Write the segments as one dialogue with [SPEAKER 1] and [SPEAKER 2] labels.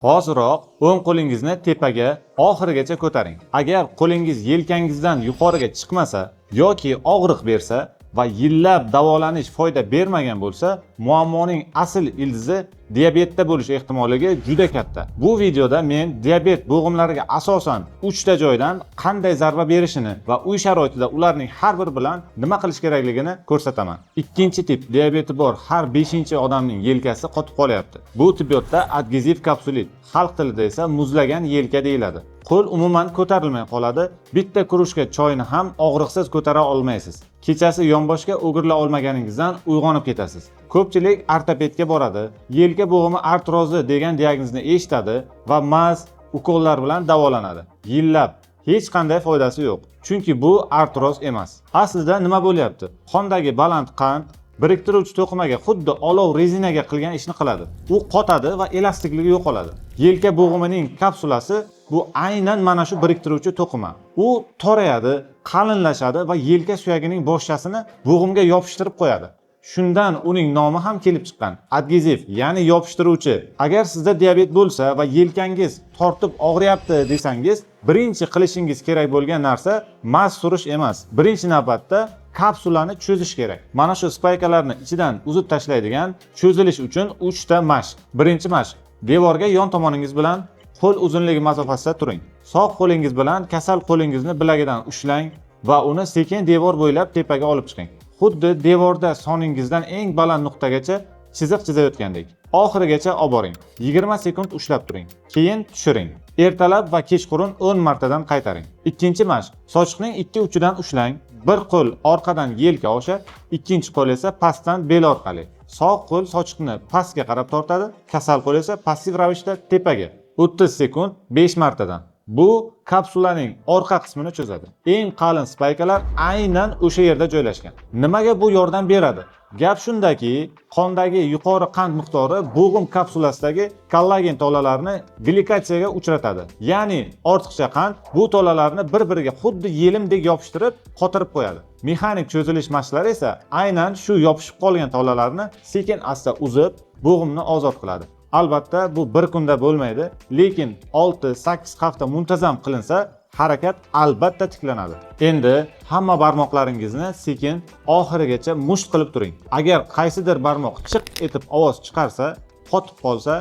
[SPEAKER 1] Hoziroq o'ng qo'lingizni tepaga oxirigacha ko'taring. Agar qo'lingiz yelkangizdan yuqoriga chiqmasa yoki og'riq bersa va yillab davolanish foyda bermagan bo'lsa, muammoning asl ildizi diabetda bo'lish ehtimolligi juda katta. Bu videoda men diabet bo'g'imlariga asosan 3 ta joydan qanday zarba berishini va uy sharoitida ularning har biri bilan nima qilish kerakligini ko'rsataman. Ikkinchi tip diabeti bor har 5-odamning yelkasi qotib qolyapti. Bu tibbiyotda adgeziv kapsulit, xalq tilida esa muzlagan yelka deyiladi. Qo'l umuman ko'tarilmay qoladi. Bitta krujka choyni ham og'riqsiz ko'tara olmaysiz. Kechasi yonboshga o'girla olmaganingizdan uyg'onib ketasiz. Ko'pchilik ortopedga boradi, yelka bo'g'imi artrozi degan diagnozni eshitadi va mas, ukollar bilan davolanadi. Yillab hech qanday foydasi yo'q. Chunki bu artroz emas. Aslida nima bo'lyapti? Qondagi baland qand biriktiruvchi to'qimaga xuddi olov rezinaga qilgan ishni qiladi. U qotadi va elastikligi yo'qoladi. Yelka bo'g'imining kapsulasi bu aynan mana shu biriktiruvchi to'qima. U torayadi, qalinlashadi va yelka suyagining boshchasini bo'g'imga yopishtirib qo'yadi. Shundan uning nomi ham kelib chiqqan. Adgeziv, ya'ni yopishtiruvchi. Agar sizda diabet bo'lsa va yelkangiz tortib og'riyapti desangiz, birinchi qilishingiz kerak bo'lgan narsa mas surish emas. Birinchi navbatda kapsulani cho'zish kerak. Mana shu spaykalarni ichidan uzib tashlaydigan cho'zilish uchun 3 ta mashq. Birinchi mashq: devorga yon tomoningiz bilan qo'l uzunligi masofasida turing. Sog' qo'lingiz bilan kasal qo'lingizni bilagidan ushlang va uni sekin devor bo'ylab tepaga olib chiqing. Xuddi devorda soningizdan eng baland nuqtagacha chiziq chizayotgandek. Oxirigacha olib boring. 20 sekund ushlab turing. Keyin tushiring. Ertalab va kechqurun 10 martadan qaytaring. Ikkinchi mashq: sochiqning ikki uchidan ushlang. Bir qo'l orqadan yelka osha, ikkinchi qo'l esa pastdan bel orqali. Sog' qo'l sochiqni pastga qarab tortadi, kasal qo'l esa passiv ravishda tepaga. 30 sekund 5 martadan. Bu kapsulaning orqa qismini cho'zadi. Eng qalin spaykalar aynan o'sha yerda joylashgan. Nimaga bu yordam beradi? Gap shundaki, qondagi yuqori qand miqdori bo'g'im kapsulasidagi kollagen tolalarini glikatsiyaga uchratadi. Ya'ni ortiqcha qand bu tolalarni bir-biriga xuddi yelimdek yopishtirib, qotirib qo'yadi. Mexanik cho'zilish mashqlari esa aynan shu yopishib qolgan tolalarni sekin-asta uzib, bo'g'imni ozod qiladi. Albatta bu bir kunda bo'lmaydi, lekin 6-8 hafta muntazam qilinsa, harakat albatta tiklanadi. Endi hamma barmoqlaringizni sekin oxirigacha musht qilib turing. Agar qaysidir barmoq chiq etib ovoz chiqarsa, qotib qolsa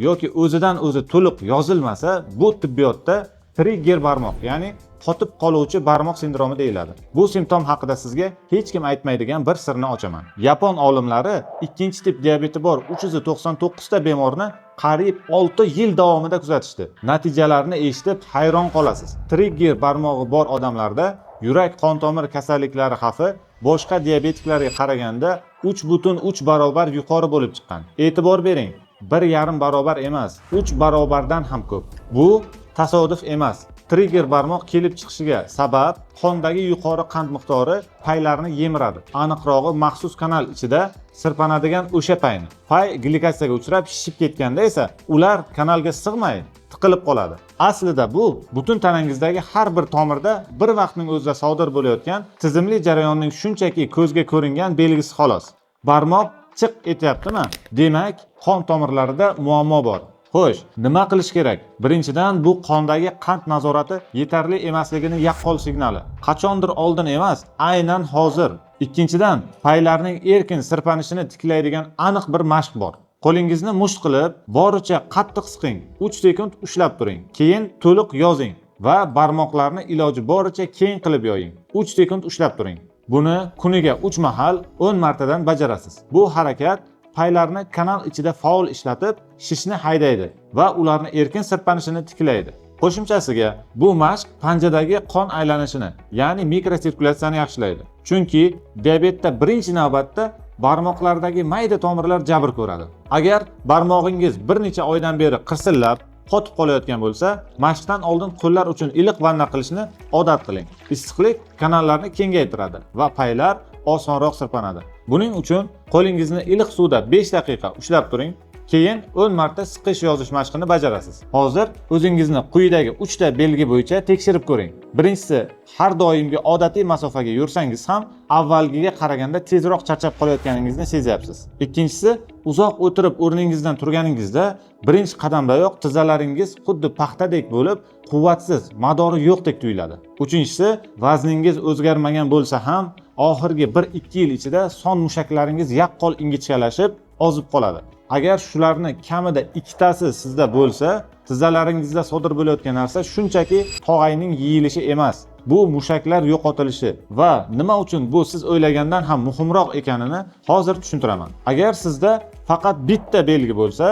[SPEAKER 1] yoki o'zidan o'zi to'liq yozilmasa, bu tibbiyotda trigger barmoq, ya'ni qotib qoluvchi barmoq sindromi deyiladi. Bu simptom haqida sizga hech kim aytmaydigan bir sirni ochaman. Yapon olimlari ikkinchi tip diabeti bor 399 ta bemorni qariyb 6 yil davomida kuzatishdi. Natijalarini eshitib hayron qolasiz. Trigger barmog'i bor odamlarda yurak qon tomir kasalliklari xavfi boshqa diabetiklarga qaraganda 3,3 barobar yuqori bo'lib chiqqan. E'tibor bering, 1,5 barobar emas, 3 barobardan ham ko'p. Bu tasodif emas. Trigger barmoq kelib chiqishiga sabab qondagi yuqori qand miqdori paylarni yemiradi. Aniqrog'i, maxsus kanal ichida sirpanadigan o'sha payni. Pay glikatsiyaga uchrab shishib ketganda esa ular kanalga sig'may tiqilib qoladi. Aslida bu butun tanangizdagi har bir tomirda bir vaqtning o'zida sodir bo'layotgan tizimli jarayonning shunchaki ko'zga ko'ringan belgisi xolos. Barmoq chiq etyaptimi? Demak, qon tomirlarida muammo bor. Xo'sh, nima qilish kerak? Birinchidan, bu qondagi qand nazorati yetarli emasligini yaqqol signali. Qachondir oldin emas, aynan hozir. Ikkinchidan, paylarning erkin sirpanishini tiklaydigan aniq bir mashq bor. Qo'lingizni musht qilib, boricha qattiq siqing. 3 sekund ushlab turing. Keyin to'liq yozing va barmoqlarni iloji boricha keng qilib yoying. 3 sekund ushlab turing. Buni kuniga 3 mahal 10 martadan bajarasiz. Bu harakat paylarni kanal ichida faol ishlatib, shishni haydaydi va ularni erkin sirpanishini tiklaydi. Qo'shimchasiga, bu mashq panjadagi qon aylanishini, ya'ni mikrosirkulyatsiyani yaxshilaydi. Chunki diabetda birinchi navbatda barmoqlardagi mayda tomirlar jabr ko'radi. Agar barmog'ingiz bir necha oydan beri qirsillab, qotib qolayotgan bo'lsa, mashqdan oldin qo'llar uchun iliq vanna qilishni odat qiling. Issiqlik kanallarni kengaytiradi va paylar osonroq sirpanadi. Buning uchun qo'lingizni iliq suvda 5 daqiqa ushlab turing. keyin 10 marta siqish yozish mashqini bajarasiz. Hozir o'zingizni quyidagi 3 ta belgi bo'yicha tekshirib ko'ring. Birinchisi, har doimgi odatiy masofaga yursangiz ham avvalgiga qaraganda tezroq charchab qolayotganingizni sezyapsiz. Ikkinchisi, uzoq o'tirib o'rningizdan turganingizda birinchi qadamdayoq tizzalaringiz xuddi paxtadek bo'lib, quvvatsiz, madori yo'qdek tuyuladi. Uchinchisi, vazningiz o'zgarmagan bo'lsa ham oxirgi 1-2 yil ichida son mushaklaringiz yaqqol ingichkalashib, ozib qoladi. Agar shularni kamida ikkitasi sizda bo'lsa, tizzalaringizda sodir bo'layotgan narsa shunchaki tog'ayning yeyilishi emas. Bu mushaklar yo'qotilishi va nima uchun bu siz o'ylagandan ham muhimroq ekanini hozir tushuntiraman. Agar sizda faqat bitta belgi bo'lsa,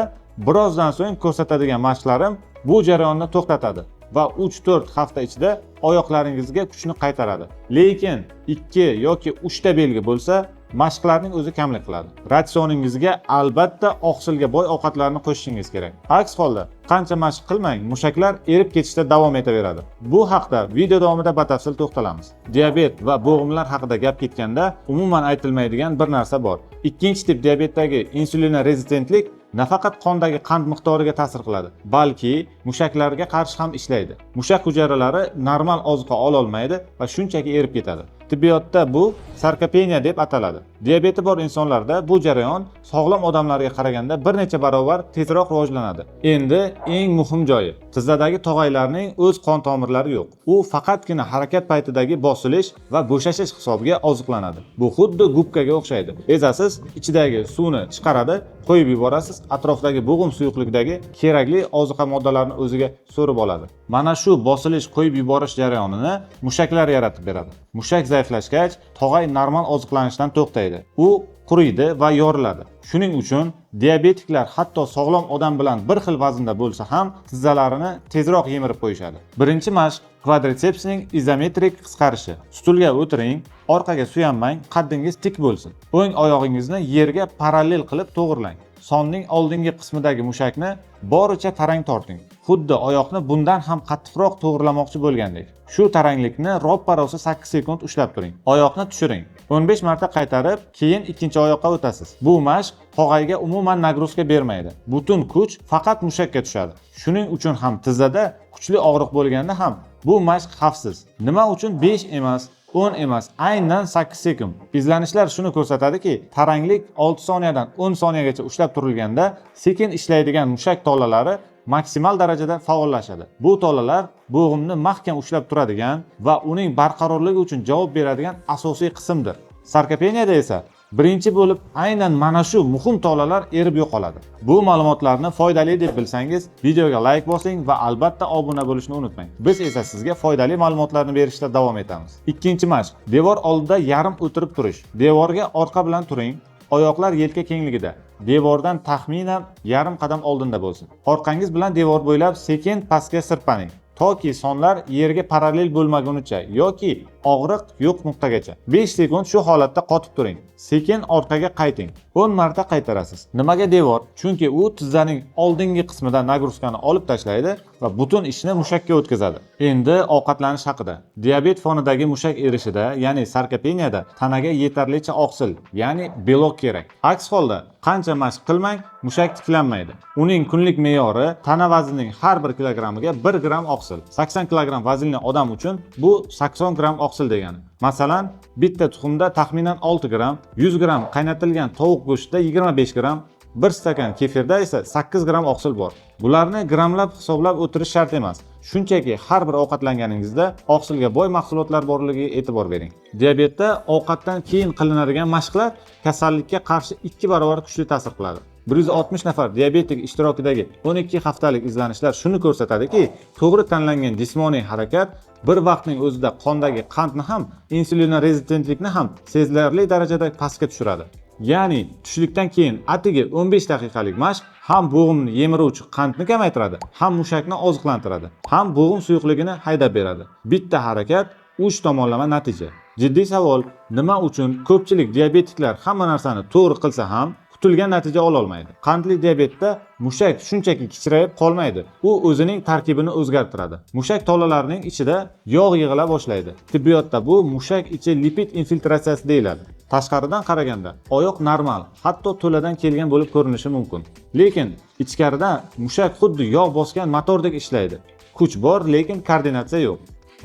[SPEAKER 1] birozdan so'ng ko'rsatadigan mashqlarim bu jarayonni to'xtatadi va 3-4 hafta ichida oyoqlaringizga kuchni qaytaradi. Lekin 2 yoki 3 ta belgi bo'lsa, mashqlarning o'zi kamlik qiladi. Ratsioningizga albatta oqsilga boy ovqatlarni qo'shishingiz kerak. Aks holda qancha mashq qilmang, mushaklar erib ketishda davom etaveradi. Bu haqda video davomida batafsil to'xtalamiz. Diabet va bo'g'imlar haqida gap ketganda umuman aytilmaydigan bir narsa bor. Ikkinchi tip diabetdagi insulin rezistentlik nafaqat qondagi qand miqdoriga ta'sir qiladi, balki mushaklarga qarshi ham ishlaydi. Mushak hujayralari normal ozuqa ola olmaydi va shunchaki erib ketadi. Tibbiyotda bu sarkopeniya deb ataladi. Diabeti bor insonlarda bu jarayon sog'lom odamlarga qaraganda bir necha barobar tezroq rivojlanadi. Endi eng muhim joyi, tizzadagi tog'aylarning o'z qon tomirlari yo'q. U faqatgina harakat paytidagi bosilish va bo'shashish hisobiga oziqlanadi. Bu xuddi gubkaga o'xshaydi. Ezasiz, ichidagi suvni chiqaradi, qo'yib yuborasiz, atrofdagi bo'g'im suyuqlikdagi kerakli ozuqa moddalarini o'ziga so'rib oladi. Mana shu bosilish, qo'yib yuborish jarayonini mushaklar yaratib beradi. Mushak zaiflashgach, tog'ay normal oziqlanishdan to'xtaydi. U quriydi va yoriladi. Shuning uchun diabetiklar hatto sog'lom odam bilan bir xil vaznda bo'lsa ham tizzalarini tezroq yemirib qo'yishadi. Birinchi mashq kvadritsepsning izometrik qisqarishi. Stulga o'tiring, orqaga suyanmang, qaddingiz tik bo'lsin. O'ng oyog'ingizni yerga parallel qilib to'g'rilang. Sonning oldingi qismidagi mushakni boricha tarang torting. Xuddi oyoqni bundan ham qattiqroq to'g'rilamoqchi bo'lgandek. Shu taranglikni roppa-rosa 8 sekund ushlab turing. Oyoqni tushiring. 15 marta qaytarib, keyin ikkinchi oyoqqa o'tasiz. Bu mashq tog'ayga umuman nagruzka bermaydi. Butun kuch faqat mushakka tushadi. Shuning uchun ham tizzada kuchli og'riq bo'lganda ham bu mashq xavfsiz. Nima uchun 5 emas, 10 emas, aynan 8 sekund. Izlanishlar shuni ko'rsatadiki, taranglik 6 soniyadan 10 soniyagacha ushlab turilganda sekin ishlaydigan mushak tolalari maksimal darajada faollashadi. Bu tolalar bo'g'imni mahkam ushlab turadigan va uning barqarorligi uchun javob beradigan asosiy qismdir. Sarkopeniyada esa birinchi bo'lib aynan mana shu muhim tolalar erib yo'qoladi. Bu ma'lumotlarni foydali deb bilsangiz, videoga like bosing va albatta obuna bo'lishni unutmang. Biz esa sizga foydali ma'lumotlarni berishda davom etamiz. Ikkinchi mashq, devor oldida yarim o'tirib turish. Devorga orqa bilan turing. Oyoqlar yelka kengligida. Devordan taxminan yarim qadam oldinda bo'lsin. Orqangiz bilan devor bo'ylab sekin pastga sirpaning. Toki sonlar yerga parallel bo'lmagunicha yoki og'riq yo'q nuqtagacha. 5 sekund shu holatda qotib turing. Sekin orqaga qayting. 10 marta qaytarasiz. Nimaga devor? Chunki u tizzaning oldingi qismidan nagruzkani olib tashlaydi va butun ishni mushakka o'tkazadi. Endi ovqatlanish haqida. Diabet fonidagi mushak erishida, ya'ni sarkopeniyada tanaga yetarlicha oqsil, ya'ni belok kerak. Aks holda qancha mashq qilmang, mushak tiklanmaydi. Uning kunlik me'yori tana vaznining har 1 kilogrammiga 1 gram oqsil. 80 kilogram vaznli odam uchun bu 80 gram oqsil degani. Masalan, bitta tuxumda taxminan 6 gram, 100 gram qaynatilgan tovuq go'shtida 25 gram, 1 stakan kefirda esa 8 gram oqsil bor. Bularni gramlab hisoblab o'tirish shart emas. Shunchaki har bir ovqatlanganingizda oqsilga boy mahsulotlar borligiga e'tibor bering. Diabetda ovqatdan keyin qilinadigan mashqlar kasallikka qarshi 2 barobar kuchli ta'sir qiladi. 160 nafar diabetik ishtirokidagi 12 haftalik izlanishlar shuni ko'rsatadiki, to'g'ri tanlangan jismoniy harakat bir vaqtning o'zida qondagi qandni ham, insulin rezistentlikni ham sezilarli darajada pastga tushiradi. Ya'ni tushlikdan keyin atigi 15 daqiqalik mashq ham bo'g'imni yemiruvchi qandni kamaytiradi, ham mushakni oziqlantiradi, ham bo'g'im suyuqligini haydab beradi. Bitta harakat 3 tomonlama natija. Jiddiy savol, nima uchun ko'pchilik diabetiklar hamma narsani to'g'ri qilsa ham kutilgan natija ola olmaydi? Qandli diabetda mushak shunchaki kichrayib qolmaydi. U o'zining tarkibini o'zgartiradi. Mushak tolalarining ichida yog' yig'ila boshlaydi. Tibbiyotda bu mushak ichi lipid infiltratsiyasi deyiladi. Tashqaridan qaraganda oyoq normal, hatto to'ladan kelgan bo'lib ko'rinishi mumkin. Lekin ichkarida mushak xuddi yog' bosgan motordek ishlaydi. Kuch bor, lekin koordinatsiya yo'q.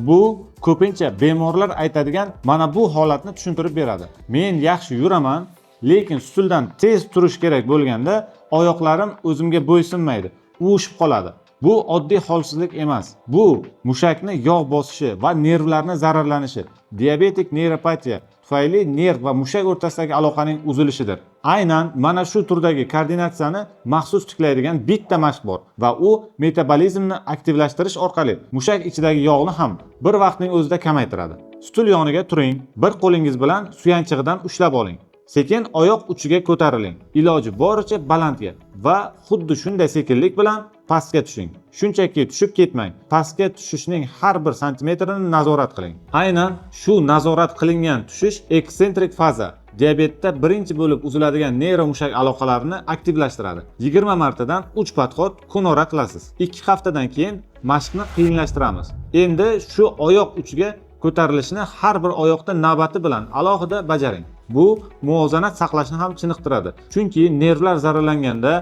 [SPEAKER 1] Bu ko'pincha bemorlar aytadigan mana bu holatni tushuntirib beradi. Men yaxshi yuraman, lekin stuldan tez turish kerak bo'lganda oyoqlarim o'zimga bo'ysunmaydi, uvishib qoladi. Bu oddiy holsizlik emas. Bu mushakni yog' bosishi va nervlarni zararlanishi, diabetik neyropatiya tufayli nerv va mushak o'rtasidagi aloqaning uzilishidir. Aynan mana shu turdagi koordinatsiyani maxsus tiklaydigan bitta mashq bor va u metabolizmni aktivlashtirish orqali mushak ichidagi yog'ni ham bir vaqtning o'zida kamaytiradi. Stul yoniga turing, bir qo'lingiz bilan suyanchig'idan ushlab oling. Sekin oyoq uchiga ko'tariling. Iloji boricha balandga va xuddi shunday sekinlik bilan pastga tushing. Shunchaki tushib ketmang. Pastga tushishning har bir santimetrini nazorat qiling. Aynan shu nazorat qilingan tushish eksentrik faza diabetda birinchi bo'lib uziladigan neyromushak aloqalarini aktivlashtiradi. 20 martadan 3 padxod kunora qilasiz. 2 haftadan keyin mashqni qiyinlashtiramiz. Endi shu oyoq uchiga ko'tarilishni har bir oyoqda navbati bilan alohida bajaring. Bu muvozanat saqlashni ham chiniqtiradi. Chunki nervlar zararlanganda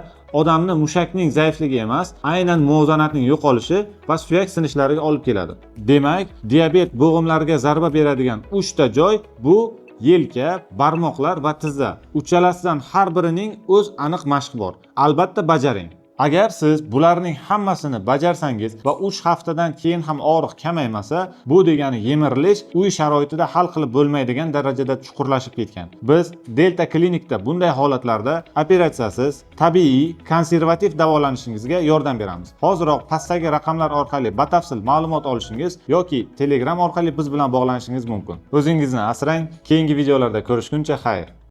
[SPEAKER 1] odamni mushakning zaifligi emas, aynan muvozanatning yo'qolishi va suyak sinishlariga olib keladi. Demak, diabet bo'g'imlariga zarba beradigan 3 ta joy bu yelka, barmoqlar va tizza. Uchalasidan har birining o'z aniq mashqi bor. Albatta bajaring. Agar siz bularning hammasini bajarsangiz va 3 haftadan keyin ham og'riq kamaymasa, bu degani yemirilish uy sharoitida hal qilib bo'lmaydigan darajada chuqurlashib ketgan. Biz Delta klinikda bunday holatlarda operatsiyasiz, tabiiy, konservativ davolanishingizga yordam beramiz. Hoziroq pastdagi raqamlar orqali batafsil ma'lumot olishingiz yoki Telegram orqali biz bilan bog'lanishingiz mumkin. O'zingizni asrang, keyingi videolarda ko'rishguncha xayr.